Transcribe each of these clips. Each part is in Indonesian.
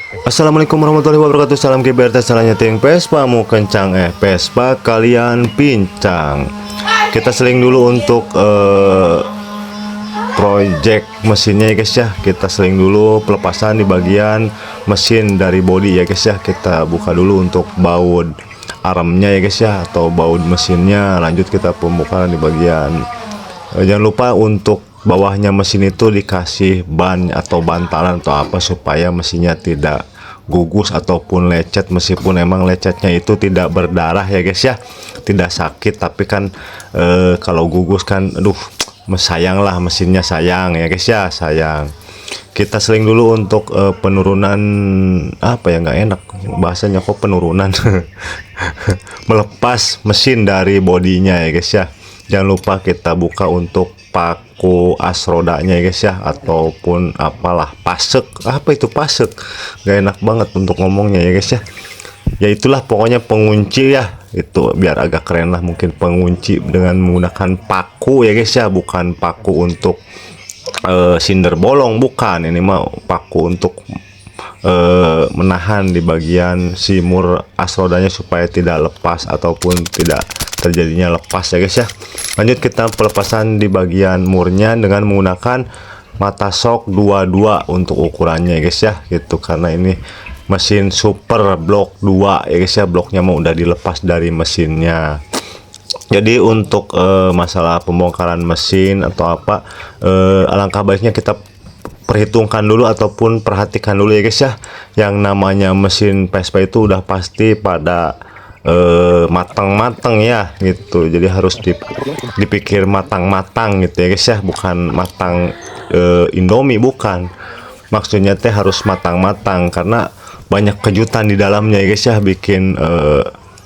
Assalamualaikum warahmatullahi wabarakatuh. Salam KBRT, salam nyeting Vespa mu kencang Vespa kalian pincang. Kita seling dulu untuk project mesinnya ya guys ya. Kita seling dulu pelepasan di bagian mesin dari bodi ya guys ya. Kita buka dulu untuk baut armnya ya guys ya, atau baut mesinnya. Lanjut kita pembukaan di bagian jangan lupa untuk bawahnya mesin itu dikasih ban atau bantalan atau apa supaya mesinnya tidak gugus ataupun lecet, meskipun emang lecetnya itu tidak berdarah ya guys ya, tidak sakit, tapi kan kalau gugus kan aduh sayang lah, mesinnya sayang ya guys ya, sayang. Kita seling dulu untuk penurunan apa ya, nggak enak bahasanya kok penurunan melepas mesin dari bodinya ya guys ya. Jangan lupa kita buka untuk paku as rodanya ya guys ya, ataupun apalah pasek, apa itu pasek, gak enak banget untuk ngomongnya ya guys ya. Ya itulah pokoknya pengunci ya, itu biar agak keren lah, mungkin pengunci dengan menggunakan paku ya guys ya, bukan paku untuk sinder bolong, bukan, ini mah paku untuk menahan di bagian si mur as rodanya supaya tidak lepas ataupun tidak terjadinya lepas ya guys ya. Lanjut kita pelepasan di bagian murnya dengan menggunakan mata sok 22 untuk ukurannya ya guys ya, gitu, karena ini mesin super blok 2 ya guys ya, bloknya mau udah dilepas dari mesinnya. Jadi untuk masalah pembongkaran mesin atau apa, alangkah baiknya kita perhitungkan dulu ataupun perhatikan dulu ya guys ya. Yang namanya mesin Vespa itu udah pasti pada matang-matang ya gitu, jadi harus dipikir matang-matang gitu ya guys ya, bukan matang Indomie, bukan, maksudnya teh harus matang-matang karena banyak kejutan di dalamnya ya guys ya, bikin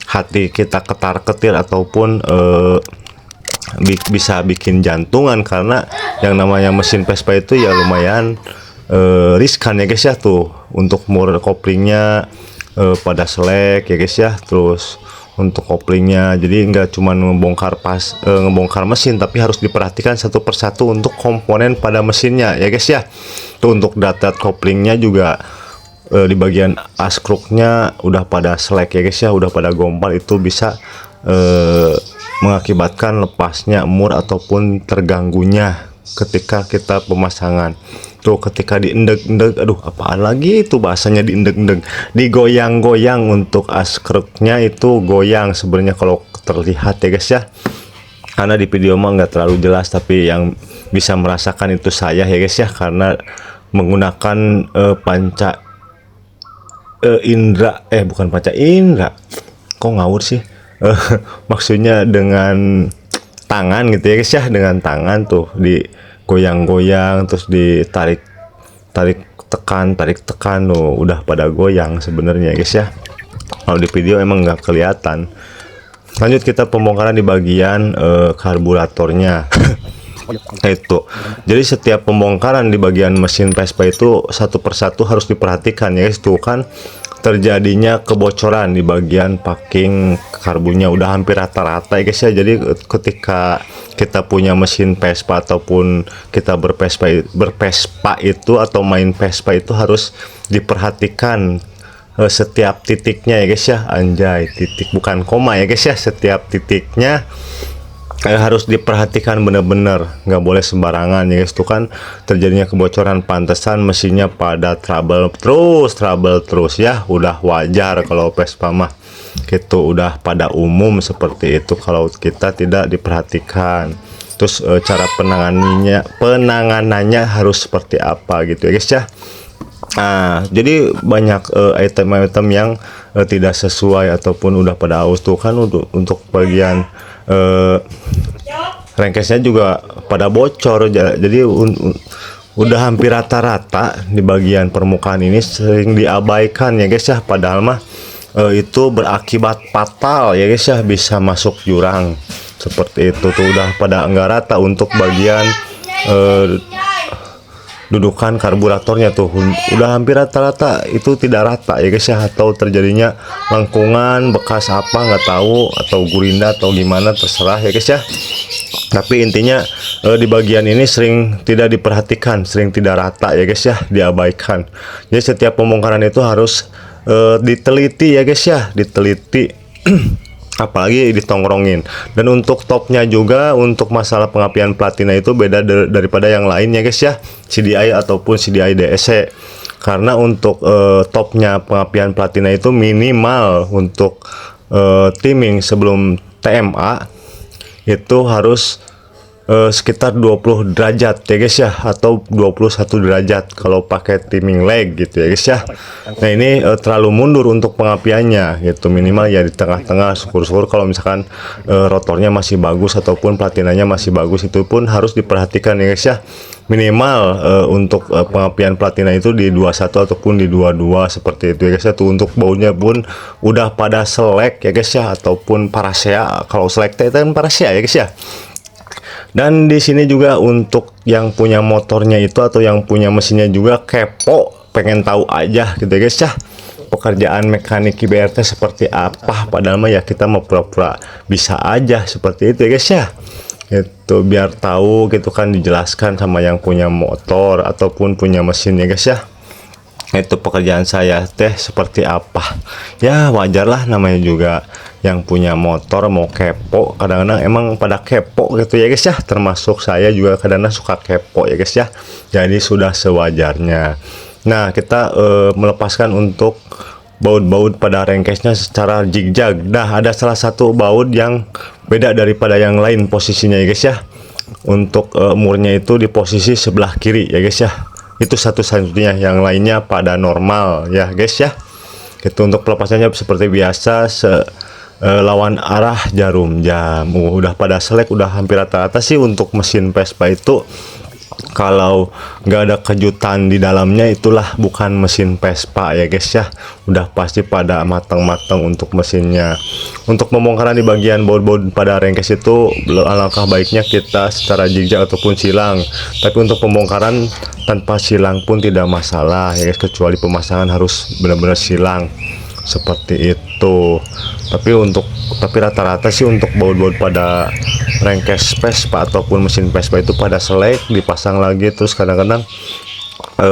hati kita ketar-ketir ataupun bisa bikin jantungan, karena yang namanya mesin Vespa itu ya lumayan riskan ya guys ya. Tuh untuk mur koplingnya pada selek ya guys ya, terus untuk koplingnya jadi nggak cuma ngebongkar mesin, tapi harus diperhatikan satu persatu untuk komponen pada mesinnya ya guys ya. Tuh untuk data koplingnya juga di bagian as kruknya udah pada selek ya guys ya, udah pada gompal, itu bisa mengakibatkan lepasnya mur ataupun terganggunya ketika kita pemasangan. Tuh ketika diendek-endek, aduh apaan lagi itu bahasanya, diendek-endek, digoyang-goyang untuk as kruknya itu goyang sebenarnya kalau terlihat ya guys ya, karena di video mah nggak terlalu jelas, tapi yang bisa merasakan itu saya ya guys ya, karena menggunakan panca indra, bukan panca indra, kok ngawur sih, maksudnya dengan tangan gitu ya guys ya, dengan tangan tuh digoyang-goyang, terus ditarik tekan tuh udah pada goyang sebenarnya guys ya, kalau di video emang nggak kelihatan. Lanjut kita pembongkaran di bagian karburatornya. Itu jadi setiap pembongkaran di bagian mesin Vespa itu satu persatu harus diperhatikan ya guys. Tuh kan terjadinya kebocoran di bagian packing karbunya udah hampir rata-rata ya guys ya. Jadi ketika kita punya mesin Vespa ataupun kita berpespa itu atau main Vespa itu harus diperhatikan setiap titiknya ya guys ya, anjay, titik bukan koma ya guys ya, setiap titiknya harus diperhatikan bener-bener, nggak boleh sembarangan ya guys. Tuh kan terjadinya kebocoran, pantesan mesinnya pada trouble terus ya, udah wajar kalau Vespa mah gitu, udah pada umum seperti itu kalau kita tidak diperhatikan. Terus cara penanganannya harus seperti apa gitu ya guys ya. Nah, jadi banyak item-item yang tidak sesuai ataupun udah pada aus. Tuh kan untuk bagian rengkesnya juga pada bocor, jadi udah hampir rata-rata di bagian permukaan ini sering diabaikan ya guys ya, padahal mah itu berakibat fatal ya guys ya, bisa masuk jurang seperti itu. Tuh udah pada enggak rata untuk bagian dudukan karburatornya tuh udah hampir rata-rata itu tidak rata ya guys ya, atau terjadinya lengkungan bekas apa nggak tahu, atau gurinda atau gimana terserah ya guys ya. Tapi intinya di bagian ini sering tidak diperhatikan, sering tidak rata ya guys ya, diabaikan. Jadi setiap pembongkaran itu harus diteliti ya guys ya, diteliti apalagi ditongrongin. Dan untuk topnya juga, untuk masalah pengapian platina itu beda daripada yang lain ya guys ya, CDI ataupun CDI DSC. Karena untuk topnya pengapian platina itu minimal untuk timing sebelum TMA itu harus sekitar 20 derajat ya guys ya, atau 21 derajat kalau pakai timing leg gitu ya guys ya. Nah ini terlalu mundur untuk pengapiannya gitu, minimal ya di tengah-tengah. Syukur-syukur kalau misalkan rotornya masih bagus ataupun platinanya masih bagus, itu pun harus diperhatikan ya guys ya. Minimal untuk pengapian platina itu di 21 ataupun di 22 seperti itu ya guys ya. Tuh untuk baunya pun udah pada selek ya guys ya, ataupun parasea. Kalau selek itu kan parasea ya guys ya. Dan di sini juga untuk yang punya motornya itu atau yang punya mesinnya juga kepo, pengen tahu aja gitu ya guys ya, pekerjaan mekanik IBRT seperti apa. Padahal mah ya kita mau pura-pura bisa aja seperti itu ya guys ya. Itu biar tahu gitu kan, dijelaskan sama yang punya motor ataupun punya mesin ya guys ya. Itu pekerjaan saya teh seperti apa ya, wajar lah, namanya juga yang punya motor mau kepo. Kadang-kadang emang pada kepo gitu ya guys ya, termasuk saya juga kadang-kadang suka kepo ya guys ya. Jadi sudah sewajarnya. Nah kita melepaskan untuk baut-baut pada rengkesnya secara zigzag. Nah ada salah satu baut yang beda daripada yang lain posisinya ya guys ya. Untuk murnya itu di posisi sebelah kiri ya guys ya, itu satu-satunya, yang lainnya pada normal ya guys ya. Itu untuk pelepasannya seperti biasa, lawan arah jarum jam. Udah pada selek, udah hampir rata-rata sih untuk mesin Vespa itu. Kalau nggak ada kejutan di dalamnya, itulah bukan mesin Vespa ya guys ya. Udah pasti pada matang-matang untuk mesinnya. Untuk pembongkaran di bagian baut-baut pada rengkes itu, alangkah baiknya kita secara zigzag ataupun silang. Tapi untuk pembongkaran tanpa silang pun tidak masalah ya guys, kecuali pemasangan harus benar-benar silang seperti itu. Tapi rata-rata sih untuk baut-baut pada rengkes Vespa ataupun mesin Vespa itu pada selek, dipasang lagi, terus kadang-kadang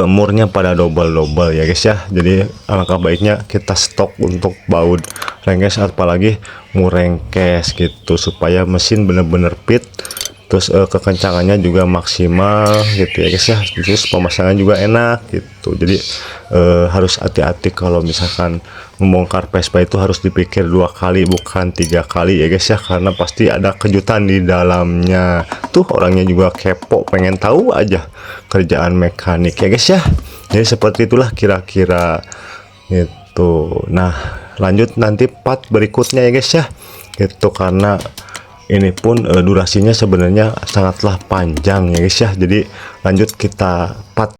murnya pada double ya guys ya. Jadi alangkah baiknya kita stok untuk baut rengkes apalagi mur rengkes gitu, supaya mesin bener-bener fit, terus kekencangannya juga maksimal gitu ya guys ya. Terus pemasangan juga enak gitu. Jadi harus hati-hati kalau misalkan membongkar Vespa itu, harus dipikir 2 kali bukan 3 kali ya guys ya, karena pasti ada kejutan di dalamnya. Tuh orangnya juga kepo, pengen tahu aja kerjaan mekanik ya guys ya. Jadi seperti itulah kira-kira gitu. Nah lanjut nanti part berikutnya ya guys ya gitu, karena ini pun durasinya sebenarnya sangatlah panjang ya guys ya. Jadi lanjut kita part